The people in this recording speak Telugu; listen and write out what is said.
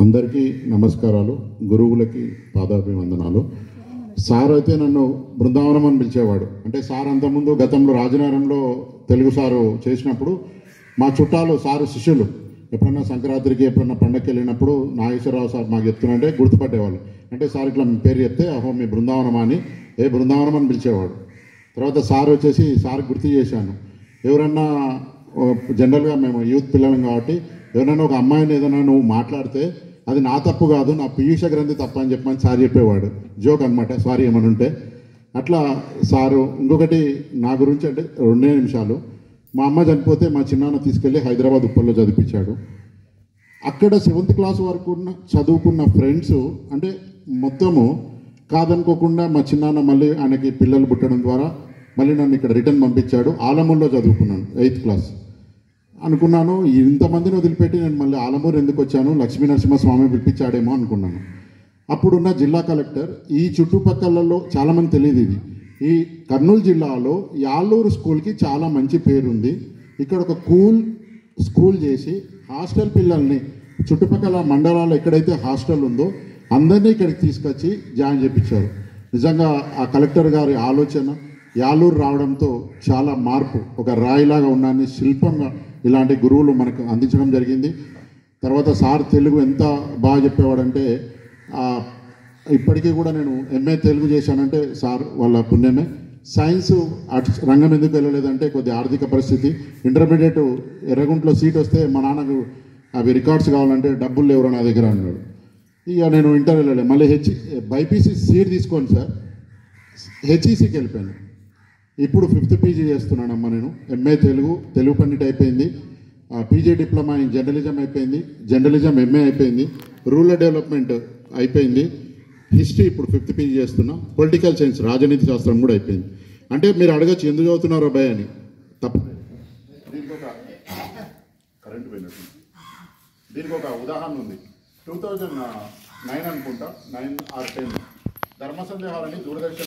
అందరికీ నమస్కారాలు, గురువులకి పాదాభివందనాలు. సార్ అయితే నన్ను బృందావనం అని పిలిచేవాడు. అంటే సార్ అంతకుముందు గతంలో రాజనగరంలో తెలుగు సారు చేసినప్పుడు మా చుట్టాలు సారు శిష్యులు ఎప్పుడన్నా సంక్రాంతికి ఎప్పుడన్నా పండగకి వెళ్ళినప్పుడు నాగేశ్వరరావు సార్ మాకు చెప్తున్నంటే గుర్తుపట్టేవాళ్ళు. అంటే సార్ ఇట్లా మీ పేరు చెప్తే అహో మీ బృందావనమా అని బృందావనం అని పిలిచేవాడు. తర్వాత సార్ వచ్చేసి సార్ గుర్తు చేశాను, ఎవరన్నా జనరల్గా మేము యూత్ పిల్లలం కాబట్టి ఎవరైనా ఒక అమ్మాయిని ఏదైనా నువ్వు మాట్లాడితే అది నా తప్పు కాదు, నా పీయూష గ్రంథి తప్ప అని చెప్పమని సార్ చెప్పేవాడు. జోక్ అనమాట, సారీ ఏమని ఉంటే. అట్లా సారు ఇంకొకటి నా గురించి అంటే 2 నిమిషాలు. మా అమ్మ చనిపోతే మా చిన్నాన్న తీసుకెళ్ళి హైదరాబాద్ ఉప్పల్లో చదివించాడు. అక్కడ 7th క్లాస్ వరకు చదువుకున్న ఫ్రెండ్స్ అంటే మొత్తము కాదనుకోకుండా మా చిన్నాన్న మళ్ళీ ఆయనకి పిల్లలు పుట్టడం ద్వారా మళ్ళీ నన్ను ఇక్కడ రిటర్న్ పంపించాడు. ఆలమూరులో చదువుకున్నాను 8th క్లాస్. అనుకున్నాను ఇంతమందిని వదిలిపెట్టి నేను మళ్ళీ ఆలమూరు ఎందుకు వచ్చాను, లక్ష్మీ నరసింహస్వామి పిలిపించాడేమో అనుకున్నాను. అప్పుడున్న జిల్లా కలెక్టర్ ఈ చుట్టుపక్కలలో చాలామంది తెలియదు, ఇది ఈ కర్నూలు జిల్లాలో యాలూరు స్కూల్కి చాలా మంచి పేరుంది, ఇక్కడ ఒక స్కూల్ చేసి హాస్టల్ పిల్లల్ని చుట్టుపక్కల మండలాల్లో ఎక్కడైతే హాస్టల్ ఉందో అందరినీ ఇక్కడికి తీసుకొచ్చి జాయిన్ చేయించారు. నిజంగా ఆ కలెక్టర్ గారి ఆలోచన యాలూరు రావడంతో చాలా మార్పు, ఒక రాయిలాగా ఉన్నాన్ని శిల్పంగా ఇలాంటి గురువులు మనకు అందించడం జరిగింది. తర్వాత సార్ తెలుగు ఎంత బాగా చెప్పేవాడంటే ఇప్పటికీ కూడా నేను MA తెలుగు చేశానంటే సార్ వాళ్ళ పుణ్యమే. సైన్స్ రంగం ఎందుకు వెళ్ళలేదంటే కొద్ది ఆర్థిక పరిస్థితి. ఇంటర్మీడియట్ ఎర్రగుంటలో సీట్ వస్తే మా నాన్నకు అవి రికార్డ్స్ కావాలంటే డబ్బులు లేవరా నా దగ్గర అన్నాడు. ఇక నేను ఇంటర్ వెళ్ళలేదు. మళ్ళీ బైపీసీ సీట్ తీసుకోండి సార్, HECకి వెళ్ళిపోయాను. ఇప్పుడు 5th PG చేస్తున్నానమ్మా నేను. MA తెలుగు పండిట్ అయిపోయింది, PG డిప్లొమా ఇన్ జర్నలిజం అయిపోయింది, జర్నలిజం MA అయిపోయింది, రూరల్ డెవలప్మెంట్ అయిపోయింది, హిస్టరీ ఇప్పుడు 5th PG చేస్తున్నా, పొలిటికల్ సైన్స్ రాజనీతి శాస్త్రం కూడా అయిపోయింది. అంటే మీరు అడగచ్చు ఎందుకు చదువుతున్నారో భయ అని. తప్పు. దీనికి ఒక ఉదాహరణ ఉంది. 2009 అనుకుంటా, 9 or 10 ధర్మ సందేహాలని దూరదర్శన్